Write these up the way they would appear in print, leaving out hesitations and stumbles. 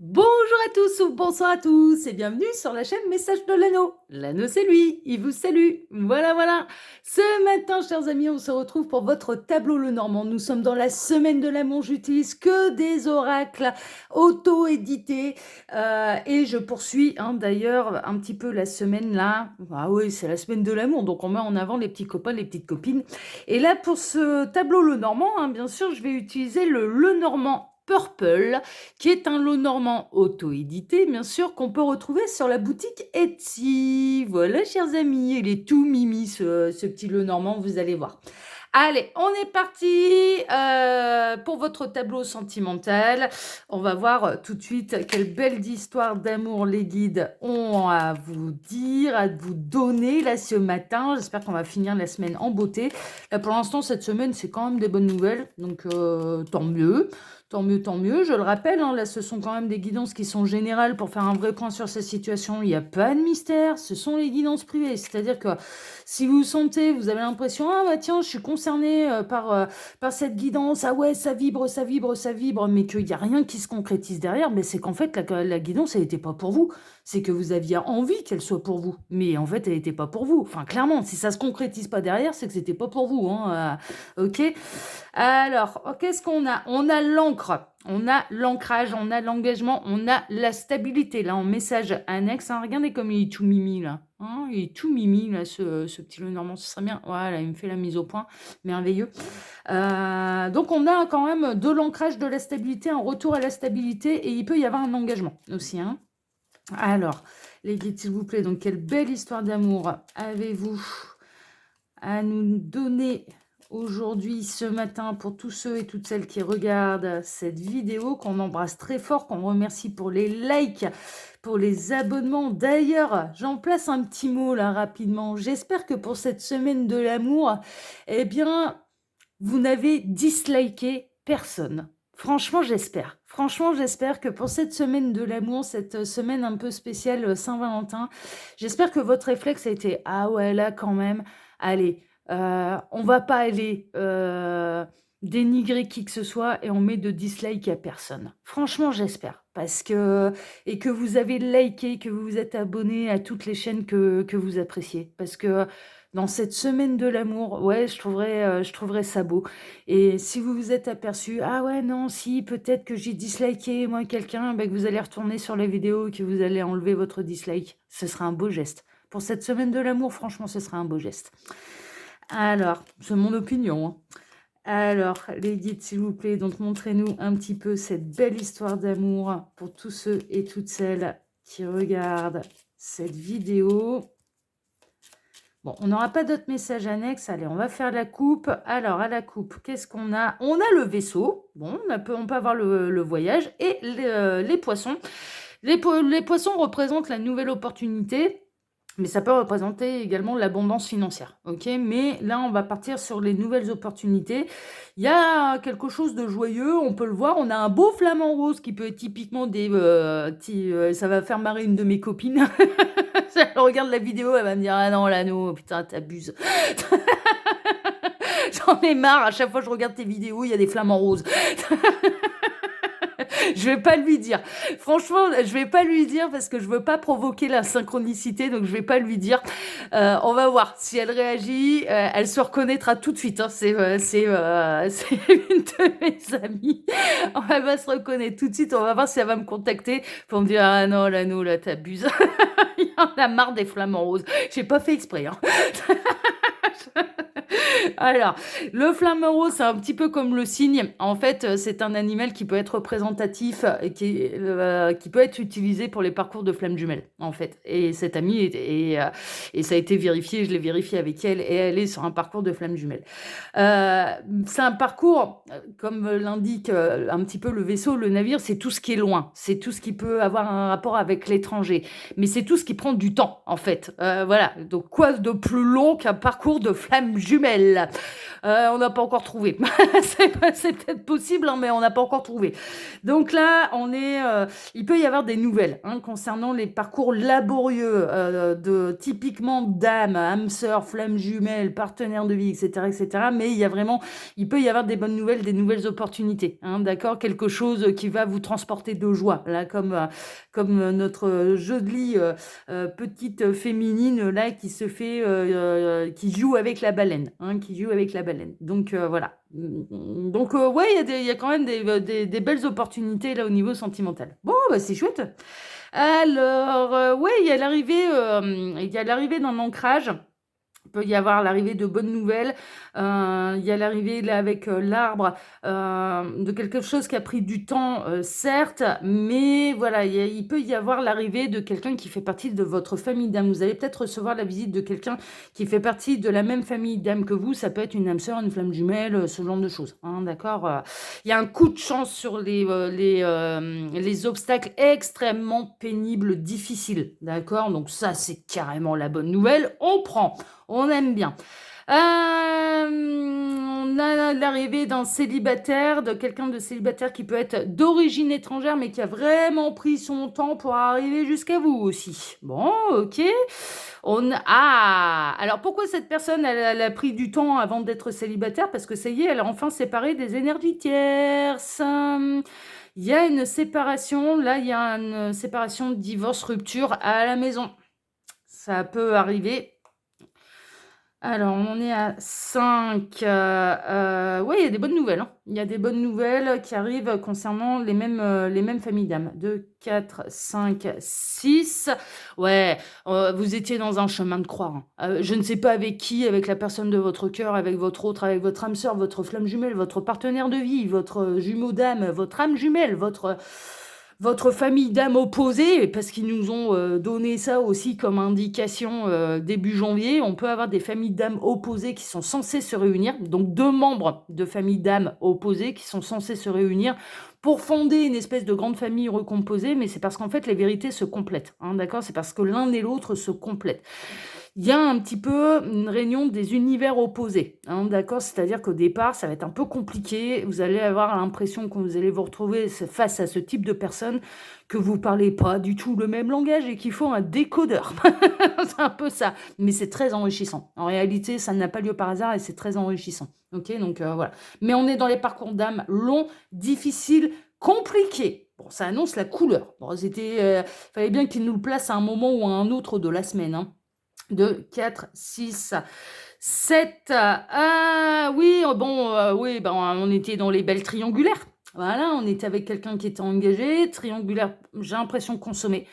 Bonjour à tous ou bonsoir à tous et bienvenue sur la chaîne Message de l'Anneau. L'Anneau c'est lui, il vous salue. Voilà, voilà. Ce matin, chers amis, on se retrouve pour votre tableau Lenormand. Nous sommes dans la semaine de l'amour, j'utilise que des oracles auto-édités et je poursuis d'ailleurs un petit peu la semaine là. Ah oui, c'est la semaine de l'amour, donc on met en avant les petits copains, les petites copines. Et là, pour ce tableau Lenormand, bien sûr, je vais utiliser le Lenormand Purple qui est un lot normand auto-édité, bien sûr, qu'on peut retrouver sur la boutique Etsy. Voilà, chers amis, il est tout mimi, ce petit lot normand, vous allez voir. Allez, on est parti pour votre tableau sentimental. On va voir tout de suite quelle belle histoire d'amour les guides ont à vous dire, à vous donner là ce matin. J'espère qu'on va finir la semaine en beauté. Là, pour l'instant, cette semaine, c'est quand même des bonnes nouvelles, donc tant mieux. Tant mieux, tant mieux. Je le rappelle, là, ce sont quand même des guidances qui sont générales pour faire un vrai point sur cette situation. Il n'y a pas de mystère. Ce sont les guidances privées. C'est-à-dire que si vous sentez, vous avez l'impression, ah bah tiens, je suis concerné par cette guidance. Ah ouais, ça vibre, ça vibre, ça vibre, mais qu'il n'y a rien qui se concrétise derrière, mais c'est qu'en fait, la guidance, elle n'était pas pour vous. C'est que vous aviez envie qu'elle soit pour vous. Mais en fait, elle n'était pas pour vous. Enfin, clairement, si ça ne se concrétise pas derrière, c'est que c'était pas pour vous. Ok. Alors, qu'est-ce qu'on a? On a l'encre, on a l'ancrage, on a l'engagement, on a la stabilité. Là, en message annexe, regardez comme il est tout mimi, là. Il est tout mimi, là, ce petit Lenormand. Ce serait bien. Voilà, il me fait la mise au point. Merveilleux. Donc, on a quand même de l'ancrage, de la stabilité, un retour à la stabilité, et il peut y avoir un engagement aussi. Alors, les guides, s'il vous plaît, donc, quelle belle histoire d'amour avez-vous à nous donner aujourd'hui, ce matin, pour tous ceux et toutes celles qui regardent cette vidéo, qu'on embrasse très fort, qu'on remercie pour les likes, pour les abonnements. D'ailleurs, j'en place un petit mot là rapidement. J'espère que pour cette semaine de l'amour, eh bien, vous n'avez disliké personne. Franchement, j'espère. Franchement, j'espère que pour cette semaine de l'amour, cette semaine un peu spéciale Saint-Valentin, j'espère que votre réflexe a été « Ah ouais, là quand même, allez, on va pas aller dénigrer qui que ce soit et on met de dislike à personne. » Franchement, j'espère. Parce que... Et que vous avez liké, que vous vous êtes abonné à toutes les chaînes que vous appréciez. Parce que dans cette semaine de l'amour, ouais, je trouverais ça beau. Et si vous vous êtes aperçu, ah ouais, non, si, peut-être que j'ai disliké, moi, quelqu'un, que vous allez retourner sur la vidéo et que vous allez enlever votre dislike. Ce sera un beau geste. Pour cette semaine de l'amour, franchement, ce sera un beau geste. Alors, c'est mon opinion. Alors, les guides, s'il vous plaît, donc montrez-nous un petit peu cette belle histoire d'amour pour tous ceux et toutes celles qui regardent cette vidéo. Bon, on n'aura pas d'autres messages annexes. Allez, on va faire la coupe. Alors, à la coupe, qu'est-ce qu'on a? On a le vaisseau. Bon, on peut avoir le voyage. Et les poissons. Les poissons représentent la nouvelle opportunité. Mais ça peut représenter également l'abondance financière, ok? Mais là, on va partir sur les nouvelles opportunités. Il y a quelque chose de joyeux, on peut le voir. On a un beau flamant rose qui peut être typiquement des... ça va faire marrer une de mes copines. Si elle regarde la vidéo, elle va me dire « Ah non, l'anneau, putain, t'abuses. » J'en ai marre, à chaque fois que je regarde tes vidéos, il y a des flamants roses. Je vais pas lui dire. Franchement, je vais pas lui dire parce que je veux pas provoquer la synchronicité, donc je vais pas lui dire. On va voir si elle réagit. Elle se reconnaîtra tout de suite. C'est une de mes amies. Elle va se reconnaître tout de suite. On va voir si elle va me contacter pour me dire ah non l'anneau là t'abuses. Il y en a marre des flamants roses. J'ai pas fait exprès. Alors, le flamant rose, c'est un petit peu comme le cygne. En fait, c'est un animal qui peut être représentatif et qui peut être utilisé pour les parcours de flammes jumelles, en fait. Et cette amie, et ça a été vérifié, je l'ai vérifié avec elle, et elle est sur un parcours de flammes jumelles. C'est un parcours, comme l'indique un petit peu le vaisseau, le navire, c'est tout ce qui est loin. C'est tout ce qui peut avoir un rapport avec l'étranger. Mais c'est tout ce qui prend du temps, en fait. Voilà. Donc, quoi de plus long qu'un parcours de flammes jumelles? nouvelle. On n'a pas encore trouvé. C'est peut-être possible, hein, mais on n'a pas encore trouvé. Donc là, il peut y avoir des nouvelles hein, concernant les parcours laborieux de typiquement d'âme, âme sœur, flamme jumelle, partenaire de vie, etc., etc. Mais il peut y avoir des bonnes nouvelles, des nouvelles opportunités. Hein, d'accord, quelque chose qui va vous transporter de joie. Là, comme notre jolie petite féminine là qui se fait, qui joue avec la baleine, hein, qui joue avec la baleine. Donc voilà. Donc ouais, il y a quand même des belles opportunités là au niveau sentimental. Bon, bah, c'est chouette. Alors, ouais, il y a l'arrivée d'un ancrage. Il peut y avoir l'arrivée de bonnes nouvelles. Il y a l'arrivée là avec l'arbre de quelque chose qui a pris du temps, certes, mais voilà, il peut y avoir l'arrivée de quelqu'un qui fait partie de votre famille d'âme. Vous allez peut-être recevoir la visite de quelqu'un qui fait partie de la même famille d'âme que vous. Ça peut être une âme sœur, une flamme jumelle, ce genre de choses. Hein, d'accord. Il y a un coup de chance sur les obstacles extrêmement pénibles, difficiles. D'accord. Donc ça, c'est carrément la bonne nouvelle. On prend. On aime bien. On a l'arrivée d'un célibataire, de quelqu'un de célibataire qui peut être d'origine étrangère, mais qui a vraiment pris son temps pour arriver jusqu'à vous aussi. Bon, ok. Alors pourquoi cette personne, elle a pris du temps avant d'être célibataire? Parce que ça y est, elle a enfin séparé des énergies tierces. Il y a une séparation, là, il y a une séparation, divorce, rupture à la maison. Ça peut arriver. Alors, on en est à 5. Oui, il y a des bonnes nouvelles. Hein. Il y a des bonnes nouvelles qui arrivent concernant les mêmes familles d'âmes. 2, 4, 5, 6. Ouais, vous étiez dans un chemin de croix. Hein. Je ne sais pas avec qui, avec la personne de votre cœur, avec votre autre, avec votre âme sœur, votre flamme jumelle, votre partenaire de vie, votre jumeau d'âme, votre âme jumelle, votre famille d'âmes opposées, parce qu'ils nous ont donné ça aussi comme indication début janvier. On peut avoir des familles d'âmes opposées qui sont censées se réunir, donc 2 membres de familles d'âmes opposées qui sont censés se réunir pour fonder une espèce de grande famille recomposée, mais c'est parce qu'en fait les vérités se complètent, hein, d'accord? C'est parce que l'un et l'autre se complètent. Il y a un petit peu une réunion des univers opposés, hein, d'accord? C'est-à-dire qu'au départ, ça va être un peu compliqué. Vous allez avoir l'impression que vous allez vous retrouver face à ce type de personnes que vous parlez pas du tout le même langage et qu'il faut un décodeur. C'est un peu ça. Mais c'est très enrichissant. En réalité, ça n'a pas lieu par hasard et c'est très enrichissant. Ok, donc voilà. Mais on est dans les parcours d'âme longs, difficiles, compliqués. Bon, ça annonce la couleur. Bon, fallait bien qu'il nous le place à un moment ou à un autre de la semaine, hein. 2, 4, 6, 7. Ah oui, bon, oui, ben, on était dans les belles triangulaires. Voilà, on était avec quelqu'un qui était engagé. Triangulaire, j'ai l'impression consommé.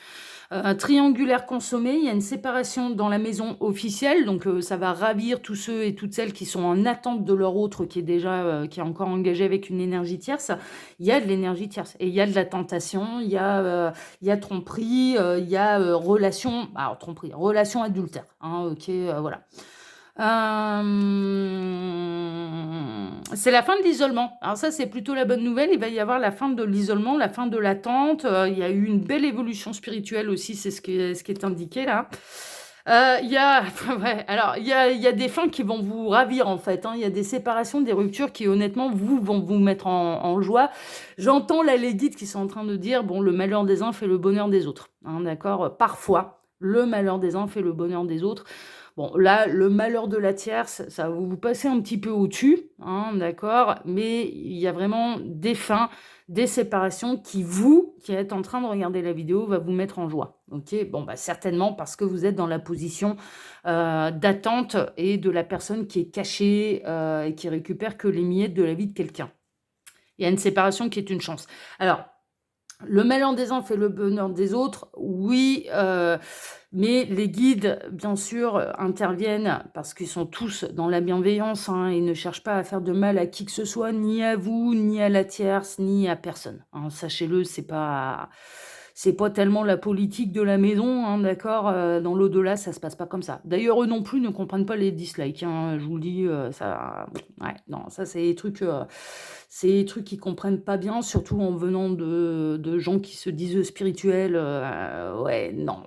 Triangulaire consommé, il y a une séparation dans la maison officielle, donc ça va ravir tous ceux et toutes celles qui sont en attente de leur autre qui est encore engagé avec une énergie tierce. Il y a de l'énergie tierce et il y a de la tentation, il y a tromperie, il y a tromperie, relation adultère, hein, ok, voilà. C'est la fin de l'isolement. Alors ça, c'est plutôt la bonne nouvelle. Il va y avoir la fin de l'isolement, la fin de l'attente. Il y a eu une belle évolution spirituelle aussi, c'est ce qui est indiqué là. Il y a, ouais, alors il y a des fins qui vont vous ravir en fait. Hein. Il y a des séparations, des ruptures qui honnêtement vont vous mettre en joie. J'entends là les guides qui sont en train de dire bon, le malheur des uns fait le bonheur des autres. Hein, d'accord. Parfois, le malheur des uns fait le bonheur des autres. Bon, là, le malheur de la tierce, ça va vous passer un petit peu au-dessus, hein, d'accord? Mais il y a vraiment des fins, des séparations qui êtes en train de regarder la vidéo, va vous mettre en joie. Ok? Bon, bah certainement parce que vous êtes dans la position d'attente et de la personne qui est cachée et qui récupère que les miettes de la vie de quelqu'un. Il y a une séparation qui est une chance. Alors, le malheur des uns fait le bonheur des autres, oui, mais les guides, bien sûr, interviennent parce qu'ils sont tous dans la bienveillance, hein, ils ne cherchent pas à faire de mal à qui que ce soit, ni à vous, ni à la tierce, ni à personne. Hein. Sachez-le, c'est pas tellement la politique de la maison, hein, d'accord? Dans l'au-delà, ça se passe pas comme ça. D'ailleurs, eux non plus ne comprennent pas les dislikes, hein, je vous le dis, ça, ouais, non, ça c'est des trucs qu'ils comprennent pas bien, surtout en venant de gens qui se disent spirituels. Ouais, non,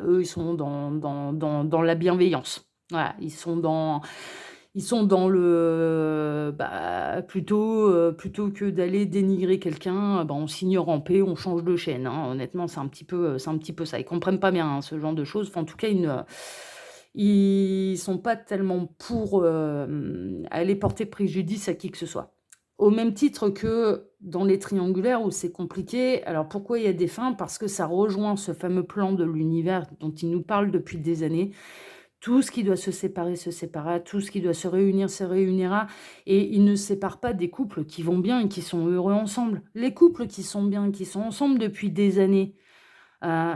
eux ils sont dans la bienveillance. Voilà, ils sont Ils sont dans le, plutôt que d'aller dénigrer quelqu'un, on s'ignore en paix, on change de chaîne, hein. Honnêtement, c'est un petit peu ça. Ils comprennent pas bien, hein, ce genre de choses. Enfin, en tout cas, ils sont pas tellement pour, aller porter préjudice à qui que ce soit. Au même titre que dans les triangulaires où c'est compliqué. Alors pourquoi il y a des fins? Parce que ça rejoint ce fameux plan de l'univers dont il nous parle depuis des années. Tout ce qui doit se séparera, tout ce qui doit se réunira et il ne sépare pas des couples qui vont bien et qui sont heureux ensemble. Les couples qui sont bien, qui sont ensemble depuis des années, heu,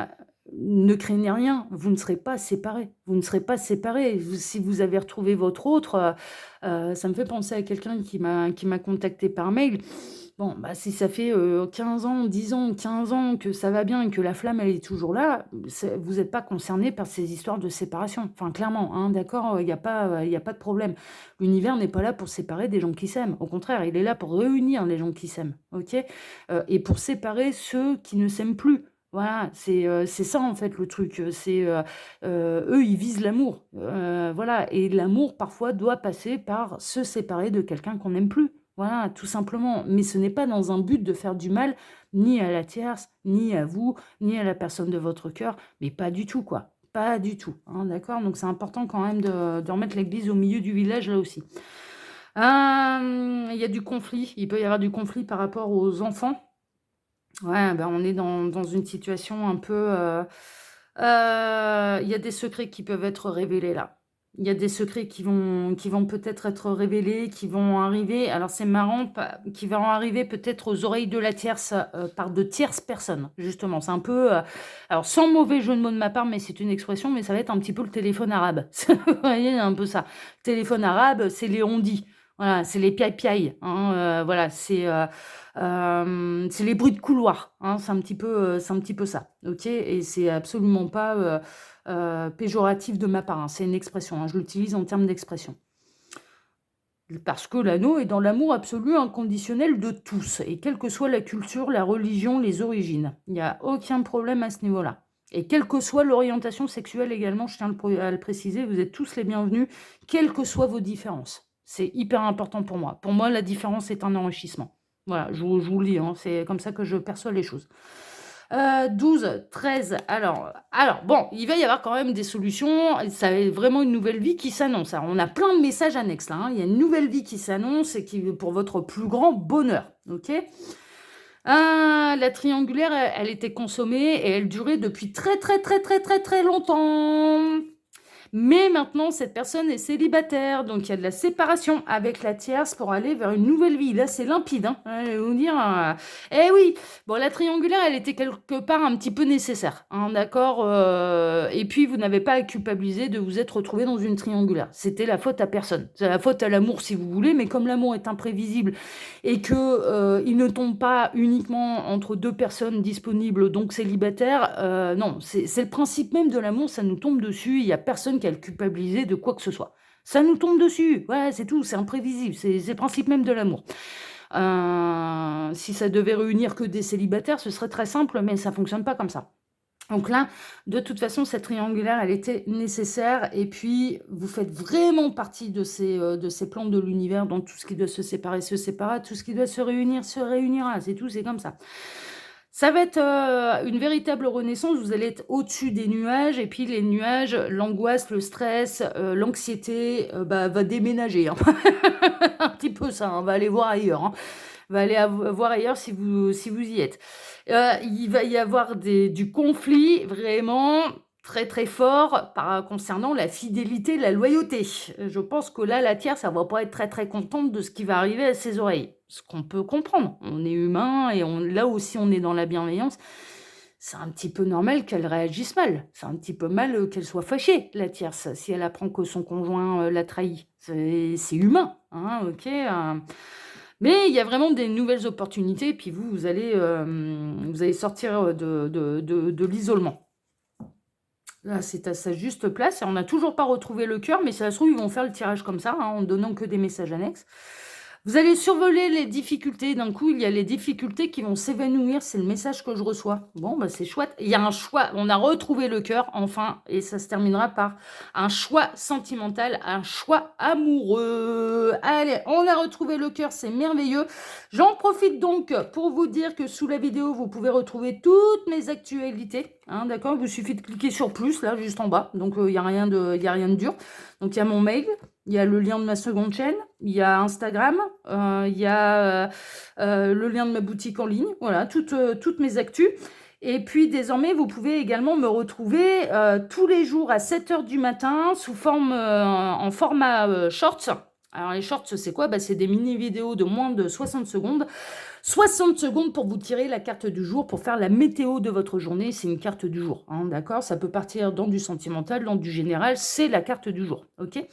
ne craignez rien, vous ne serez pas séparés. Vous ne serez pas séparés. Vous si vous avez retrouvé votre autre, ça me fait penser à quelqu'un qui m'a contacté par mail. Bon, si ça fait, 15 ans, 10 ans, 15 ans que ça va bien et que la flamme, elle est toujours là, vous n'êtes pas concernés par ces histoires de séparation. Enfin, clairement, hein, d'accord, il y a pas de problème. L'univers n'est pas là pour séparer des gens qui s'aiment. Au contraire, il est là pour réunir les gens qui s'aiment, OK? Et pour séparer ceux qui ne s'aiment plus. Voilà, c'est ça, en fait, le truc, eux, ils visent l'amour, voilà et l'amour, parfois, doit passer par se séparer de quelqu'un qu'on n'aime plus. Voilà, tout simplement. Mais ce n'est pas dans un but de faire du mal, ni à la tierce, ni à vous, ni à la personne de votre cœur, mais pas du tout, quoi. Pas du tout, hein, d'accord? Donc c'est important quand même de remettre l'église au milieu du village, là aussi. Il y a du conflit, il peut y avoir du conflit par rapport aux enfants. Ouais, on est dans une situation un peu, il y a des secrets qui peuvent être révélés là. Il y a des secrets qui vont peut-être être révélés, qui vont arriver alors c'est marrant pa qui vont arriver peut-être aux oreilles de la tierce, par de tierces personnes, justement. C'est un peu, alors sans mauvais jeu de mots de ma part, mais c'est une expression, mais ça va être un petit peu le téléphone arabe. Vous voyez, un peu ça. Téléphone arabe, c'est les on-dit. Voilà, c'est les piailles-piailles, hein, voilà, c'est les bruits de couloir, hein, c'est un petit peu ça, OK? Et c'est absolument pas, péjoratif de ma part, hein, c'est une expression, hein, je l'utilise en termes d'expression. Parce que l'anneau est dans l'amour absolu inconditionnel de tous et quelle que soit la culture, la religion, les origines. Il n'y a aucun problème à ce niveau-là. Et quelle que soit l'orientation sexuelle également, je tiens à le préciser, vous êtes tous les bienvenus, quelles que soient vos différences. C'est hyper important pour moi. Pour moi, la différence est un enrichissement. Voilà, je vous le dis, hein, c'est comme ça que je perçois les choses. 12, 13, alors bon, il va y avoir quand même des solutions, ça est vraiment une nouvelle vie qui s'annonce. Alors on a plein de messages annexes là, hein. Il y a une nouvelle vie qui s'annonce et qui pour votre plus grand bonheur, OK? La triangulaire, elle était consommée et elle durait depuis très, très, très, très, très, très longtemps. Mais maintenant, cette personne est célibataire, donc il y a de la séparation avec la tierce pour aller vers une nouvelle vie. Là, c'est limpide, hein. Je vais vous dire, eh oui! Bon, la triangulaire, elle était quelque part un petit peu nécessaire, hein, d'accord? Et puis vous n'avez pas à culpabiliser de vous être retrouvé dans une triangulaire. C'était la faute à personne. C'est la faute à l'amour si vous voulez, mais comme l'amour est imprévisible et que, il ne tombe pas uniquement entre 2 personnes disponibles, donc célibataires, non, c'est le principe même de l'amour, ça nous tombe dessus, il y a personne qui a à le culpabiliser de quoi que ce soit. Ça nous tombe dessus, ouais, c'est tout, c'est imprévisible, c'est le principe même de l'amour. Si ça devait réunir que des célibataires, ce serait très simple, mais ça fonctionne pas comme ça. Donc là, de toute façon, cette triangulaire, elle était nécessaire et puis vous faites vraiment partie de ces plans de l'univers, donc tout ce qui doit se séparer se séparera, tout ce qui doit se réunir se réunira, c'est tout, c'est comme ça. Ça va être, une véritable renaissance, vous allez être au-dessus des nuages et puis les nuages, l'angoisse, le stress, l'anxiété, va déménager, hein. Un petit peu ça, hein, va aller voir ailleurs, hein. Va aller voir ailleurs si vous y êtes. Il va y avoir du conflit vraiment très, très fort concernant la fidélité, la loyauté. Je pense que là, la tierce, elle va pas être très, très contente de ce qui va arriver à ses oreilles. Ce qu'on peut comprendre. On est humain et là aussi, on est dans la bienveillance. C'est un petit peu normal qu'elle réagisse mal. C'est un petit peu mal, qu'elle soit fâchée, la tierce, si elle apprend que son conjoint, l'a trahie. C'est humain, hein, OK, mais il y a vraiment des nouvelles opportunités, puis vous allez sortir, de l'isolement. Là, c'est à sa juste place et on n'a toujours pas retrouvé le cœur, mais ça se trouve, ils vont faire le tirage comme ça, hein, en donnant que des messages annexes. Vous allez survoler les difficultés. D'un coup, il y a les difficultés qui vont s'évanouir. C'est le message que je reçois. Bon, bah, c'est chouette. Il y a un choix. On a retrouvé le cœur, enfin. Et ça se terminera par un choix sentimental, un choix amoureux. Allez, on a retrouvé le cœur. C'est merveilleux. J'en profite donc pour vous dire que sous la vidéo, vous pouvez retrouver toutes mes actualités. Hein, d'accord? Il vous suffit de cliquer sur plus, là, juste en bas. Donc, il n'y a rien de dur. Donc, il y a mon mail. Il y a le lien de ma seconde chaîne, il y a Instagram, il y a le lien de ma boutique en ligne, voilà, toutes mes actus. Et puis désormais, vous pouvez également me retrouver tous les jours à 7h du matin en format shorts. Alors les shorts, c'est quoi? C'est des mini-vidéos de moins de 60 secondes. 60 secondes pour vous tirer la carte du jour, pour faire la météo de votre journée. C'est une carte du jour, hein, d'accord? Ça peut partir dans du sentimental, dans du général. C'est la carte du jour, ok?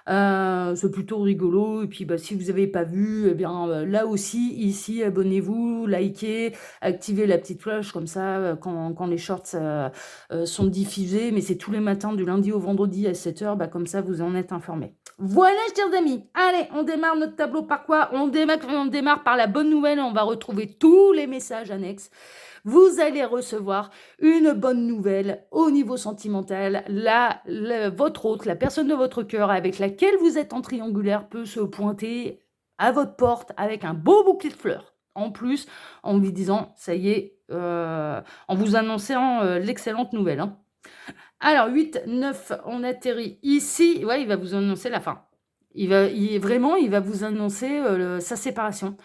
C'est plutôt rigolo. Et puis, si vous n'avez pas vu, eh bien, là aussi, ici, abonnez-vous, likez, activez la petite cloche, comme ça, quand les shorts sont diffusés, mais c'est tous les matins, du lundi au vendredi à 7h, comme ça, vous en êtes informés. Voilà, chers amis. Allez, on démarre notre tableau par quoi? On démarre par la bonne nouvelle. On va retrouver tous les messages annexes. Vous allez recevoir une bonne nouvelle au niveau sentimental. Votre hôte, la personne de votre cœur avec laquelle vous êtes en triangulaire peut se pointer à votre porte avec un beau bouquet de fleurs. En plus, en lui disant, ça y est, en vous annonçant l'excellente nouvelle. Hein. Alors, 8, 9, on atterrit ici. Ouais, il va vous annoncer la fin. Il va vous annoncer sa séparation.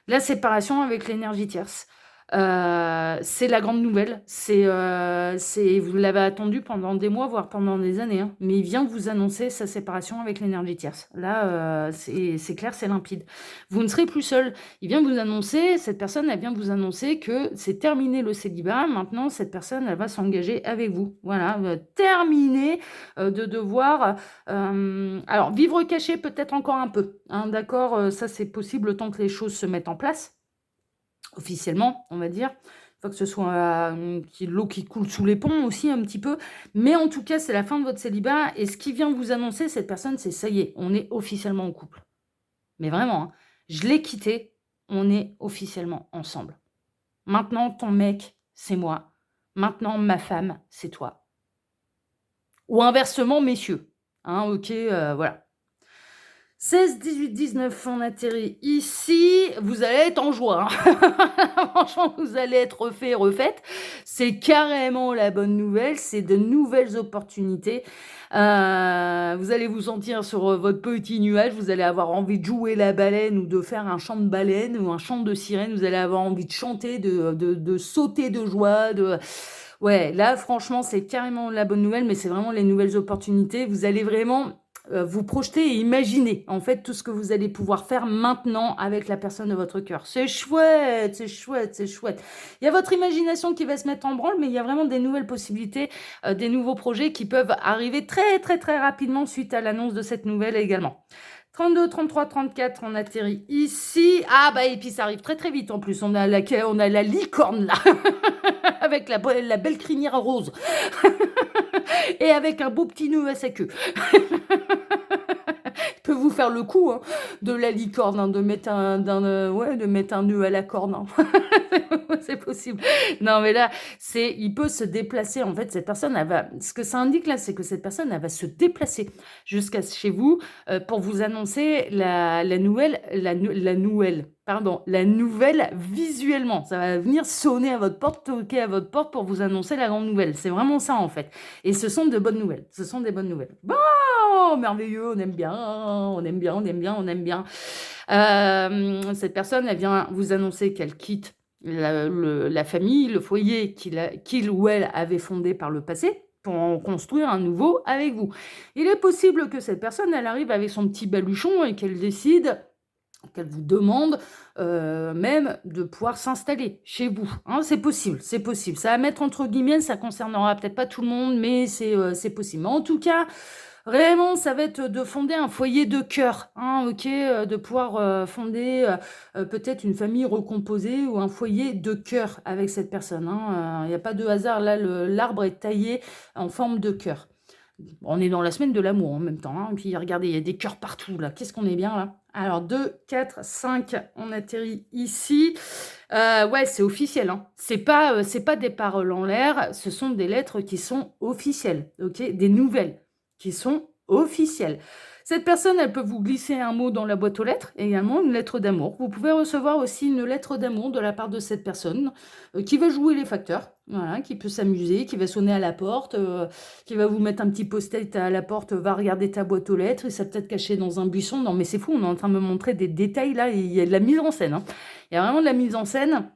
La séparation avec l'énergie tierce. C'est la grande nouvelle. Vous l'avez attendu pendant des mois, voire pendant des années. Hein. Mais il vient de vous annoncer sa séparation avec l'énergie tierce. Là, c'est clair, c'est limpide. Vous ne serez plus seul. Il vient de vous annoncer, cette personne, elle vient de vous annoncer que c'est terminé le célibat. Maintenant, cette personne, elle va s'engager avec vous. Voilà, terminer de devoir... alors, vivre caché peut-être encore un peu. Hein, d'accord, ça c'est possible tant que les choses se mettent en place. Officiellement, on va dire. Il faut que ce soit l'eau qui coule sous les ponts aussi un petit peu. Mais en tout cas, c'est la fin de votre célibat. Et ce qui vient vous annoncer, cette personne, c'est ça y est, on est officiellement en couple. Mais vraiment, hein, je l'ai quitté, on est officiellement ensemble. Maintenant, ton mec, c'est moi. Maintenant, ma femme, c'est toi. Ou inversement, messieurs. Hein, ok, voilà. 16, 18, 19, on atterrit ici. Vous allez être en joie. Hein. Franchement, vous allez être refaite. C'est carrément la bonne nouvelle. C'est de nouvelles opportunités. Vous allez vous sentir sur votre petit nuage. Vous allez avoir envie de jouer la baleine ou de faire un chant de baleine ou un chant de sirène. Vous allez avoir envie de chanter, de sauter de joie. Ouais, là, franchement, c'est carrément la bonne nouvelle, mais c'est vraiment les nouvelles opportunités. Vous allez vraiment... vous projetez et imaginer en fait tout ce que vous allez pouvoir faire maintenant avec la personne de votre cœur. C'est chouette, c'est chouette, c'est chouette. Il y a votre imagination qui va se mettre en branle, mais il y a vraiment des nouvelles possibilités, des nouveaux projets qui peuvent arriver très très très rapidement suite à l'annonce de cette nouvelle également. 32, 33, 34, on atterrit ici. Ah et puis ça arrive très très vite en plus. On a la licorne là, avec la belle crinière rose. Et avec un beau petit nœud à sa queue. Peut vous faire le coup hein, de la licorne, hein, de mettre un nœud à la corne. Hein. C'est possible. Non, mais là, il peut se déplacer. En fait, cette personne, ce que ça indique là, c'est que cette personne, elle va se déplacer jusqu'à chez vous pour vous annoncer la nouvelle visuellement. Ça va venir sonner à votre porte, toquer à votre porte pour vous annoncer la grande nouvelle. C'est vraiment ça, en fait. Et ce sont de bonnes nouvelles. Ce sont des bonnes nouvelles. Bon, merveilleux, on aime bien, on aime bien, on aime bien, on aime bien. Cette personne, elle vient vous annoncer qu'elle quitte la famille, le foyer qu'il ou elle avait fondé par le passé pour en construire un nouveau avec vous. Il est possible que cette personne, elle arrive avec son petit baluchon et qu'elle décide, qu'elle vous demande même de pouvoir s'installer chez vous. Hein, c'est possible, c'est possible. Ça va mettre entre guillemets, ça concernera peut-être pas tout le monde, mais c'est possible. Mais en tout cas, vraiment, ça va être de fonder un foyer de cœur, hein, ok, de pouvoir fonder peut-être une famille recomposée ou un foyer de cœur avec cette personne. Il n'y a pas de hasard, là, l'arbre est taillé en forme de cœur. On est dans la semaine de l'amour en même temps, hein. Et puis regardez, il y a des cœurs partout là. Qu'est-ce qu'on est bien là. Alors 2, 4, 5, on atterrit ici. Ouais, c'est officiel, hein. C'est pas des paroles en l'air, ce sont des lettres qui sont officielles, OK? Des nouvelles qui sont officielles. Cette personne, elle peut vous glisser un mot dans la boîte aux lettres, et également une lettre d'amour. Vous pouvez recevoir aussi une lettre d'amour de la part de cette personne, qui va jouer les facteurs, voilà, qui peut s'amuser, qui va sonner à la porte, qui va vous mettre un petit post-it à la porte, va regarder ta boîte aux lettres, il s'est peut-être caché dans un buisson. Non, mais c'est fou, on est en train de me montrer des détails là, il y a de la mise en scène, hein. Il y a vraiment de la mise en scène.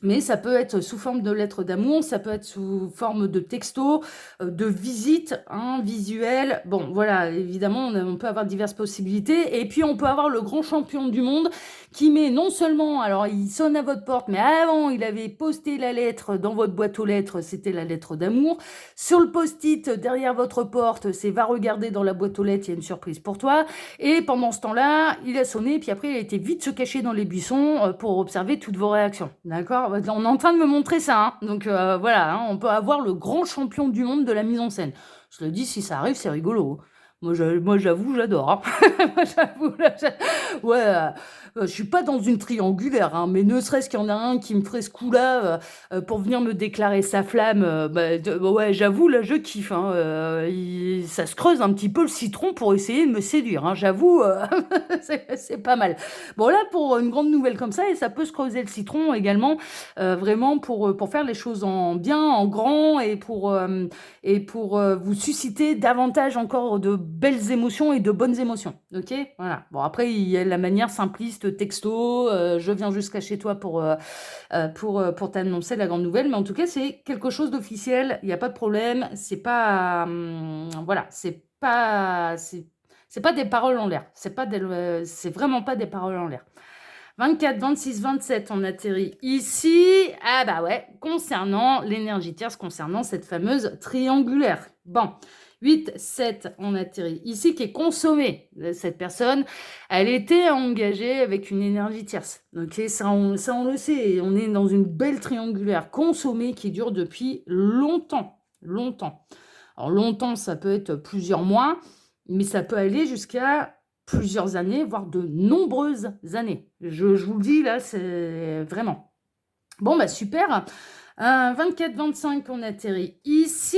Mais ça peut être sous forme de lettres d'amour, ça peut être sous forme de texto, de visite, hein, visuelle. Bon, voilà, évidemment, on peut avoir diverses possibilités. Et puis, on peut avoir le grand champion du monde qui met non seulement, alors il sonne à votre porte, mais avant, il avait posté la lettre dans votre boîte aux lettres, c'était la lettre d'amour. Sur le post-it, derrière votre porte, c'est va regarder dans la boîte aux lettres, il y a une surprise pour toi. Et pendant ce temps-là, il a sonné, puis après, il a été vite se cacher dans les buissons pour observer toutes vos réactions. D'accord? On est en train de me montrer ça, hein. Donc voilà, hein, on peut avoir le grand champion du monde de la mise en scène. Je le dis, si ça arrive, c'est rigolo. Moi, j'avoue, j'adore, hein. Moi, j'avoue, là, ouais, je suis pas dans une triangulaire, hein, mais ne serait-ce qu'il y en a un qui me ferait ce coup-là pour venir me déclarer sa flamme, ouais, j'avoue, là, je kiffe, hein, ça se creuse un petit peu le citron pour essayer de me séduire, hein, j'avoue, c'est pas mal. Bon, là, pour une grande nouvelle comme ça, et ça peut se creuser le citron également, vraiment pour faire les choses en bien, en grand, et pour vous susciter davantage encore de belles émotions et de bonnes émotions. Ok, voilà. Bon, après, il y a la manière simpliste, texto, je viens jusqu'à chez toi pour t'annoncer la grande nouvelle. Mais en tout cas, c'est quelque chose d'officiel. Il n'y a pas de problème. C'est pas, voilà, c'est pas des paroles en l'air. C'est vraiment pas des paroles en l'air. 24, 26, 27, on atterrit ici. Ah bah ouais, concernant l'énergie tierce, concernant cette fameuse triangulaire. Bon, 8, 7, on atterrit ici, qui est consommée. Cette personne, elle était engagée avec une énergie tierce. Ok, ça on le sait. On est dans une belle triangulaire consommée qui dure depuis longtemps. Longtemps. Alors longtemps, ça peut être plusieurs mois, mais ça peut aller jusqu'à plusieurs années, voire de nombreuses années. Je vous le dis, là, c'est vraiment. Bon, bah super. 24-25, on atterrit ici.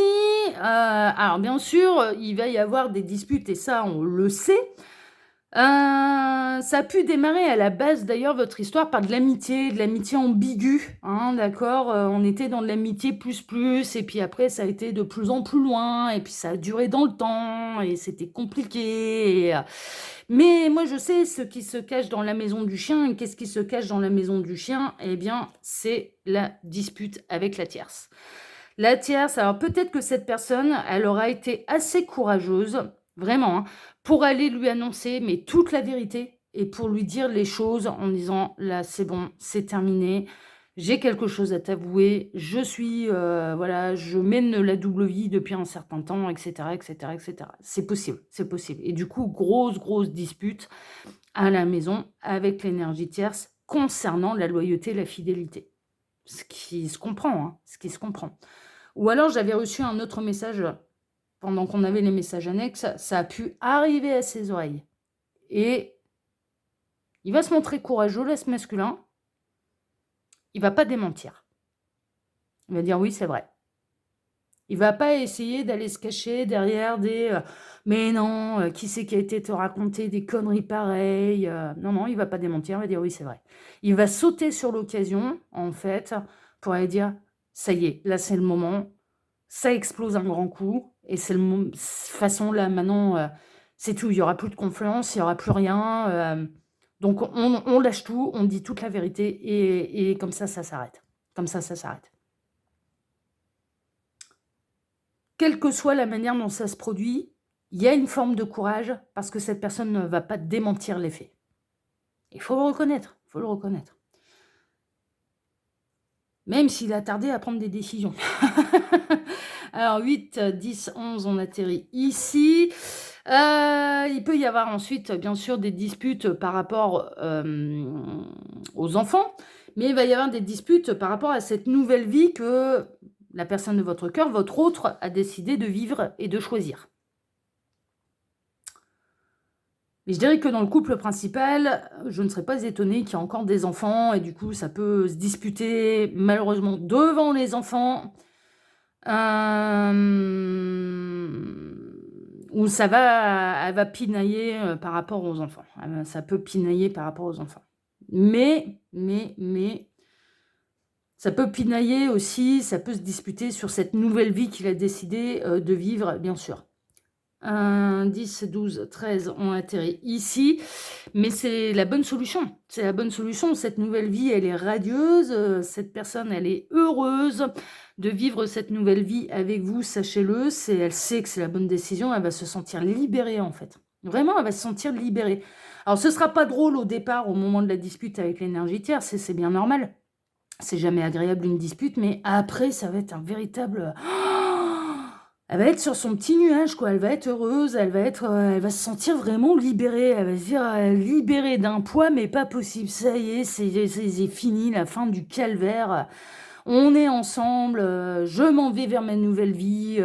Alors, bien sûr, il va y avoir des disputes, et ça, on le sait. Ça a pu démarrer à la base, d'ailleurs, votre histoire par de l'amitié ambiguë, hein, d'accord? On était dans de l'amitié plus, et puis après, ça a été de plus en plus loin, et puis ça a duré dans le temps, et c'était compliqué. Mais moi, je sais ce qui se cache dans la maison du chien. Et qu'est-ce qui se cache dans la maison du chien? Eh bien, c'est la dispute avec la tierce. La tierce, alors peut-être que cette personne, elle aura été assez courageuse, vraiment, hein, pour aller lui annoncer, mais toute la vérité, et pour lui dire les choses en disant, là, c'est bon, c'est terminé, j'ai quelque chose à t'avouer, voilà, je mène la double vie depuis un certain temps, etc., etc., etc. C'est possible, c'est possible. Et du coup, grosse dispute à la maison avec l'énergie tierce concernant la loyauté et la fidélité. Ce qui se comprend, hein, ce qui se comprend. Ou alors, j'avais reçu un autre message pendant qu'on avait les messages annexes, ça a pu arriver à ses oreilles. Et il va se montrer courageux, là, ce masculin. Il va pas démentir. Il va dire oui, c'est vrai. Il va pas essayer d'aller se cacher derrière des mais non, qui c'est qui a été te raconter des conneries pareilles non, il va pas démentir, il va dire oui, c'est vrai. Il va sauter sur l'occasion, en fait, pour aller dire ça y est, là c'est le moment, ça explose un grand coup, et c'est le moment. De toute façon, là maintenant, c'est tout, il y aura plus de confiance, il y aura plus rien. Donc on lâche tout, on dit toute la vérité, et comme ça s'arrête. Comme ça s'arrête. Quelle que soit la manière dont ça se produit, il y a une forme de courage parce que cette personne ne va pas démentir les faits. Il faut le reconnaître, il faut le reconnaître. Même s'il a tardé à prendre des décisions. Alors 8, 10, 11, on atterrit ici. Il peut y avoir ensuite, bien sûr, des disputes par rapport aux enfants, mais il va y avoir des disputes par rapport à cette nouvelle vie que la personne de votre cœur, votre autre, a décidé de vivre et de choisir. Mais je dirais que dans le couple principal, je ne serais pas étonnée qu'il y ait encore des enfants et du coup, ça peut se disputer malheureusement devant les enfants. Où elle va pinailler, par rapport aux enfants. Ça peut pinailler par rapport aux enfants. Mais ça peut pinailler aussi, ça peut se disputer sur cette nouvelle vie qu'il a décidé, de vivre, bien sûr. 10, 12, 13 ont atterri ici, mais c'est la bonne solution. C'est la bonne solution. Cette nouvelle vie, elle est radieuse. Cette personne, elle est heureuse de vivre cette nouvelle vie avec vous. Sachez-le, elle sait que c'est la bonne décision. Elle va se sentir libérée, en fait. Vraiment, elle va se sentir libérée. Alors, ce sera pas drôle au départ, au moment de la dispute avec l'énergie tierce. C'est bien normal. C'est jamais agréable une dispute, mais après, ça va être un véritable... Elle va être sur son petit nuage, quoi. Elle va être heureuse, elle va se sentir vraiment libérée. Elle va se dire libérée d'un poids, mais pas possible. Ça y est, c'est fini, la fin du calvaire. On est ensemble, je m'en vais vers ma nouvelle vie.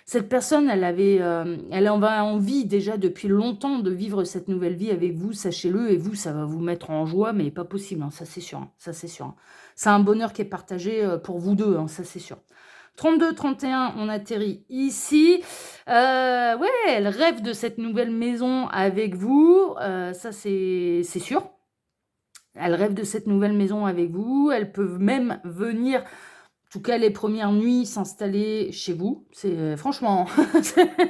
Cette personne, elle en a envie déjà depuis longtemps de vivre cette nouvelle vie avec vous, sachez-le, et vous, ça va vous mettre en joie, mais pas possible, hein, ça c'est sûr, hein, ça c'est sûr, hein. C'est un bonheur qui est partagé pour vous deux, hein, ça c'est sûr. 32, 31, on atterrit ici. Ouais, elle rêve de cette nouvelle maison avec vous, ça c'est sûr. Elle rêve de cette nouvelle maison avec vous. Elle peut même venir, en tout cas les premières nuits, s'installer chez vous. C'est franchement,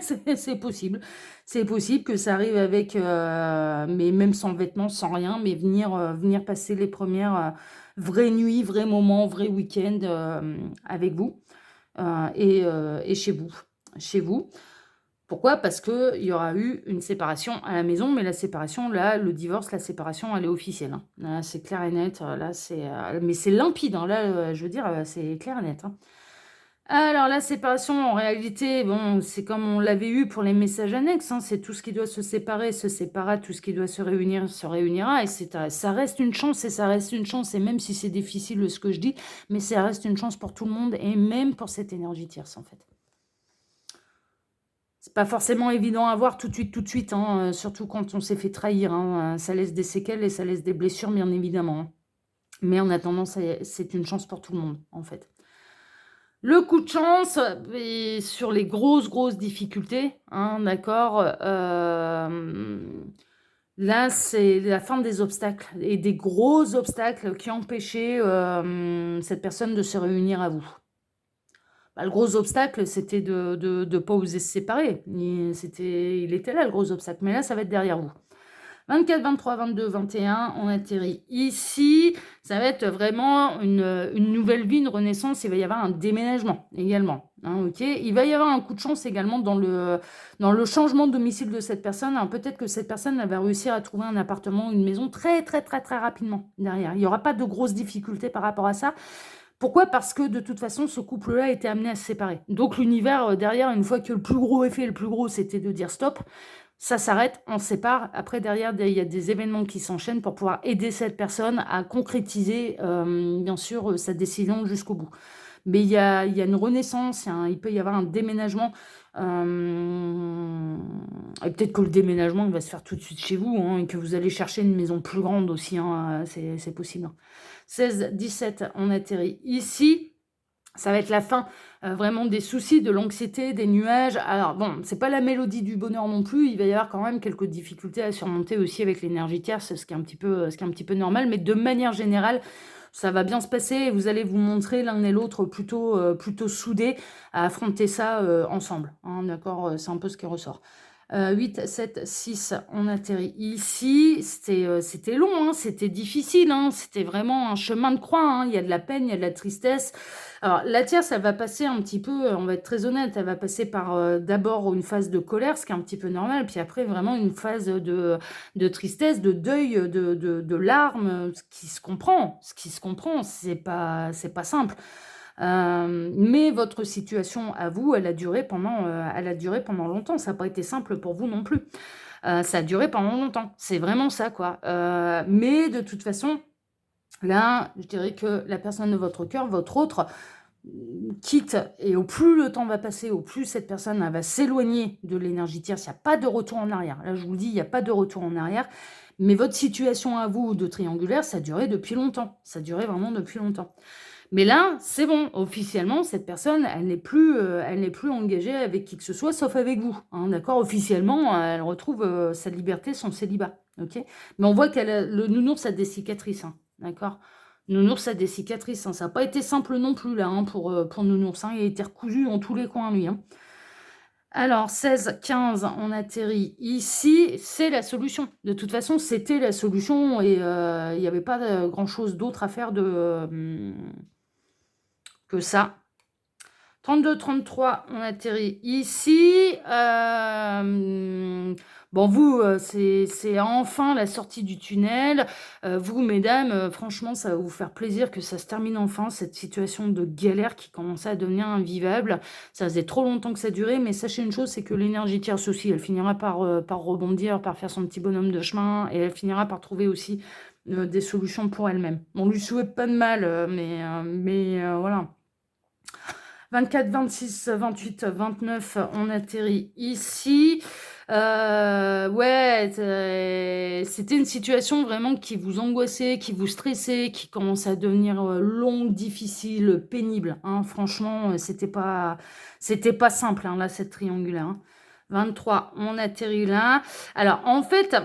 c'est possible. C'est possible que ça arrive avec, mais même sans vêtements, sans rien, mais venir passer les premières vraies nuits, vrais moments, vrais week-ends avec vous et chez vous. Chez vous. Pourquoi? Parce qu'il y aura eu une séparation à la maison, mais la séparation, là, le divorce, la séparation, elle est officielle, hein. Là, c'est clair et net. Là, mais c'est limpide, hein. Là, je veux dire, c'est clair et net, hein. Alors, la séparation, en réalité, bon, c'est comme on l'avait eu pour les messages annexes, hein. C'est tout ce qui doit se séparer, se séparera, tout ce qui doit se réunir, se réunira. Et ça reste une chance, et ça reste une chance. Et même si c'est difficile ce que je dis, mais ça reste une chance pour tout le monde, et même pour cette énergie tierce, en fait. C'est pas forcément évident à voir tout de suite, hein, surtout quand on s'est fait trahir, hein, ça laisse des séquelles et ça laisse des blessures, bien évidemment, hein. Mais en attendant, c'est une chance pour tout le monde, en fait. Le coup de chance, et sur les grosses difficultés, hein, d'accord, là, c'est la fin des obstacles et des gros obstacles qui empêchaient cette personne de se réunir à vous. Bah, le gros obstacle, c'était de pas oser se séparer. Il était là, le gros obstacle. Mais là, ça va être derrière vous. 24, 23, 22, 21, on atterrit ici. Ça va être vraiment une nouvelle vie, une renaissance. Il va y avoir un déménagement également, hein, ok. Il va y avoir un coup de chance également dans le changement de domicile de cette personne. Alors peut-être que cette personne elle va réussir à trouver un appartement, une maison très rapidement derrière. Il n'y aura pas de grosses difficultés par rapport à ça. Pourquoi? Parce que de toute façon, ce couple-là a été amené à se séparer. Donc l'univers, derrière, une fois que le plus gros effet, le plus gros, c'était de dire stop, ça s'arrête, on se sépare. Après, derrière, il y a des événements qui s'enchaînent pour pouvoir aider cette personne à concrétiser, bien sûr, sa décision jusqu'au bout. Mais il y a une renaissance, il peut y avoir un déménagement. Et peut-être que le déménagement il va se faire tout de suite chez vous, hein, et que vous allez chercher une maison plus grande aussi, hein, c'est possible, hein. 16, 17, on atterrit ici. Ça va être la fin vraiment des soucis, de l'anxiété, des nuages. Alors bon, c'est pas la mélodie du bonheur non plus. Il va y avoir quand même quelques difficultés à surmonter aussi avec l'énergie tierce, ce qui est un petit peu normal. Mais de manière générale, ça va bien se passer et vous allez vous montrer l'un et l'autre plutôt soudés à affronter ça ensemble, hein, d'accord, c'est un peu ce qui ressort. 8, 7, 6, on atterrit ici. C'était long, hein, c'était difficile, hein, c'était vraiment un chemin de croix, hein. Il y a de la peine, il y a de la tristesse. Alors, la tierce, elle va passer un petit peu, on va être très honnête, elle va passer par d'abord une phase de colère, ce qui est un petit peu normal, puis après vraiment une phase de tristesse, de deuil, de larmes, ce qui se comprend, c'est pas simple. Mais votre situation à vous, elle a duré pendant longtemps. Ça n'a pas été simple pour vous non plus. Ça a duré pendant longtemps. C'est vraiment ça, quoi. Mais de toute façon, là, je dirais que la personne de votre cœur, votre autre, quitte, et au plus le temps va passer, au plus cette personne elle va s'éloigner de l'énergie tierce. Il n'y a pas de retour en arrière. Là, je vous le dis, il n'y a pas de retour en arrière. Mais votre situation à vous de triangulaire, ça durait depuis longtemps. Ça durait vraiment depuis longtemps. Mais là, c'est bon. Officiellement, cette personne, elle n'est plus engagée avec qui que ce soit, sauf avec vous. Hein, d'accord? Officiellement, elle retrouve sa liberté, son célibat. Ok? Mais on voit le nounours a des cicatrices. Hein, d'accord? Nounours a des cicatrices. Hein. Ça n'a pas été simple non plus, là, hein, pour Nounours. Hein. Il a été recousu dans tous les coins, lui. Hein. Alors, 16, 15, on atterrit ici, c'est la solution. De toute façon, c'était la solution et il n'y avait pas grand-chose d'autre à faire que ça. 32, 33, on atterrit ici. Bon, vous, c'est enfin la sortie du tunnel. Vous, mesdames, franchement, ça va vous faire plaisir que ça se termine enfin, cette situation de galère qui commençait à devenir invivable. Ça faisait trop longtemps que ça durait, mais sachez une chose, c'est que l'énergie tierce aussi, elle finira par rebondir, par faire son petit bonhomme de chemin, et elle finira par trouver aussi des solutions pour elle-même. On lui souhaite pas de mal, mais voilà. 24, 26, 28, 29, on atterrit ici. Ouais, c'était une situation vraiment qui vous angoissait, qui vous stressait, qui commençait à devenir longue, difficile, pénible. Hein. Franchement, c'était pas simple, hein, là, cette triangulaire. Hein. 23, on atterrit là. Alors, en fait,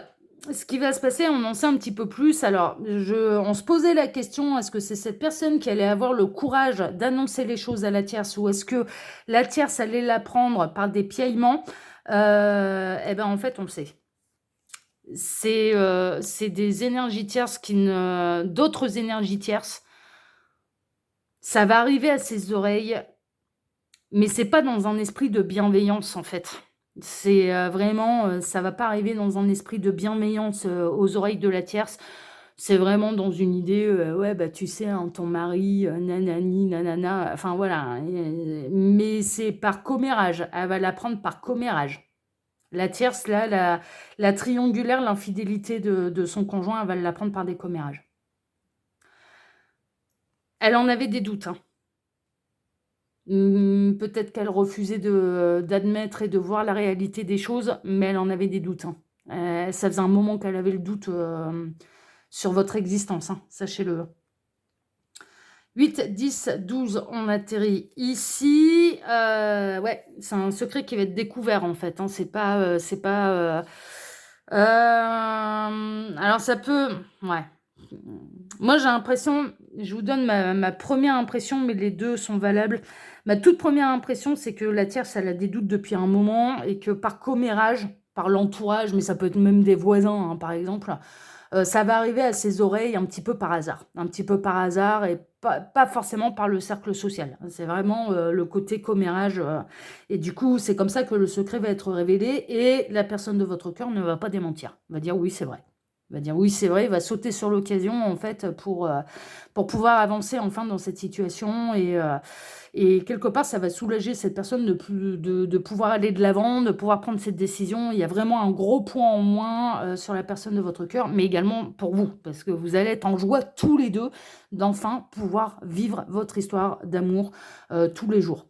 ce qui va se passer, on en sait un petit peu plus. Alors, on se posait la question, est-ce que c'est cette personne qui allait avoir le courage d'annoncer les choses à la tierce, ou est-ce que la tierce allait la prendre par des piaillements? Eh ben, en fait, on le sait. C'est des énergies tierces d'autres énergies tierces. Ça va arriver à ses oreilles, mais c'est pas dans un esprit de bienveillance, en fait. C'est vraiment, ça va pas arriver dans un esprit de bienveillance aux oreilles de la tierce. C'est vraiment dans une idée, ouais, bah, tu sais, hein, ton mari, nanani, nanana, enfin voilà. Hein, mais c'est par commérage. Elle va la prendre par commérage. La tierce, là, la triangulaire, l'infidélité de son conjoint, elle va la prendre par des commérages. Elle en avait des doutes. Hein. Peut-être qu'elle refusait d'admettre et de voir la réalité des choses, mais elle en avait des doutes. Hein. Ça faisait un moment qu'elle avait le doute sur votre existence, hein, sachez-le. 8, 10, 12, on atterrit ici. Ouais, c'est un secret qui va être découvert en fait. Hein. C'est pas. Alors ça peut. Ouais. Moi j'ai l'impression, je vous donne ma première impression, mais les deux sont valables. Ma toute première impression, c'est que la tierce, elle a des doutes depuis un moment et que par commérage, par l'entourage, mais ça peut être même des voisins, hein, par exemple, ça va arriver à ses oreilles un petit peu par hasard. Un petit peu par hasard et pas forcément par le cercle social. C'est vraiment le côté commérage. Et du coup, c'est comme ça que le secret va être révélé et la personne de votre cœur ne va pas démentir. Elle va dire oui, c'est vrai. Il va dire oui, c'est vrai, il va sauter sur l'occasion en fait pour pouvoir avancer enfin dans cette situation et quelque part ça va soulager cette personne de pouvoir aller de l'avant, de pouvoir prendre cette décision. Il y a vraiment un gros point en moins sur la personne de votre cœur, mais également pour vous, parce que vous allez être en joie tous les deux d'enfin pouvoir vivre votre histoire d'amour tous les jours.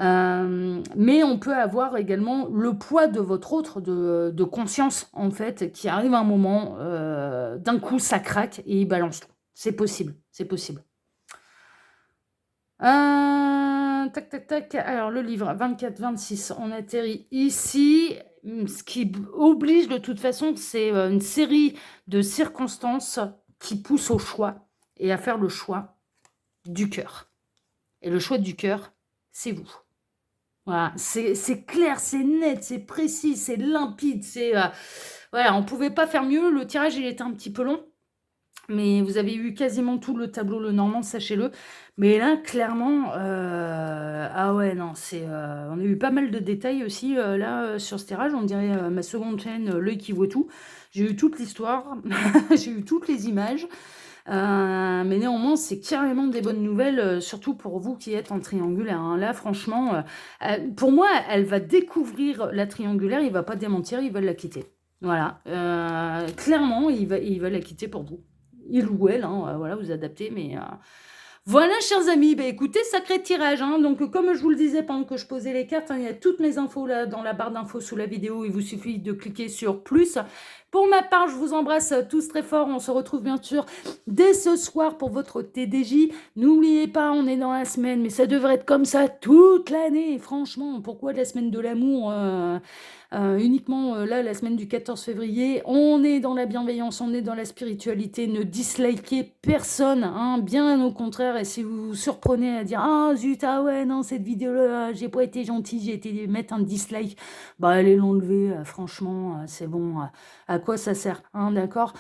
Mais on peut avoir également le poids de votre autre de conscience, en fait, qui arrive à un moment, d'un coup, ça craque et il balance tout. C'est possible, c'est possible. Tac, tac, tac. Alors, le livre, 24, 26, on atterrit ici. Ce qui oblige, de toute façon, c'est une série de circonstances qui poussent au choix et à faire le choix du cœur. Et le choix du cœur, c'est vous. Voilà, c'est clair, c'est net, c'est précis, c'est limpide, voilà, on pouvait pas faire mieux. Le tirage, il était un petit peu long, mais vous avez eu quasiment tout le tableau Lenormand, sachez-le. Mais là, clairement, ah ouais, non, on a eu pas mal de détails aussi, là, sur ce tirage. On dirait ma seconde chaîne, L'œil qui voit tout. J'ai eu toute l'histoire, j'ai eu toutes les images. Mais néanmoins, c'est carrément des bonnes nouvelles, surtout pour vous qui êtes en triangulaire. Hein. Là, franchement, pour moi, elle va découvrir la triangulaire, il va pas démentir, il va la quitter. Voilà, clairement, il va la quitter pour vous. Il ou elle, hein, voilà, vous adaptez, mais Voilà, chers amis, bah, écoutez, sacré tirage, hein. Donc, comme je vous le disais pendant que je posais les cartes, hein, il y a toutes mes infos là dans la barre d'infos sous la vidéo. Il vous suffit de cliquer sur plus. Pour ma part, je vous embrasse tous très fort. On se retrouve bien sûr dès ce soir pour votre TDJ. N'oubliez pas, on est dans la semaine, mais ça devrait être comme ça toute l'année. Franchement, pourquoi de la semaine de l'amour uniquement là, la semaine du 14 février, on est dans la bienveillance, on est dans la spiritualité, ne dislikez personne, hein, bien au contraire, et si vous vous surprenez à dire « Ah zut, ah ouais, non, cette vidéo-là, j'ai pas été gentil, j'ai été mettre un dislike », bah allez l'enlever, franchement, c'est bon, à quoi ça sert, hein, d'accord.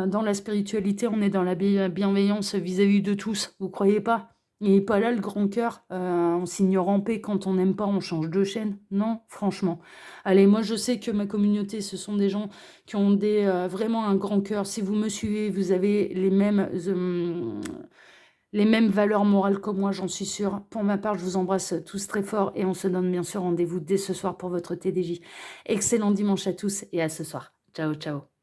Dans la spiritualité, on est dans la bienveillance vis-à-vis de tous, vous croyez pas? Il n'est pas là le grand cœur, on s'ignore en paix, quand on n'aime pas, on change de chaîne, non, franchement. Allez, moi je sais que ma communauté, ce sont des gens qui ont vraiment un grand cœur. Si vous me suivez, vous avez les mêmes valeurs morales que moi, j'en suis sûre. Pour ma part, je vous embrasse tous très fort et on se donne bien sûr rendez-vous dès ce soir pour votre TDJ. Excellent dimanche à tous et à ce soir. Ciao, ciao.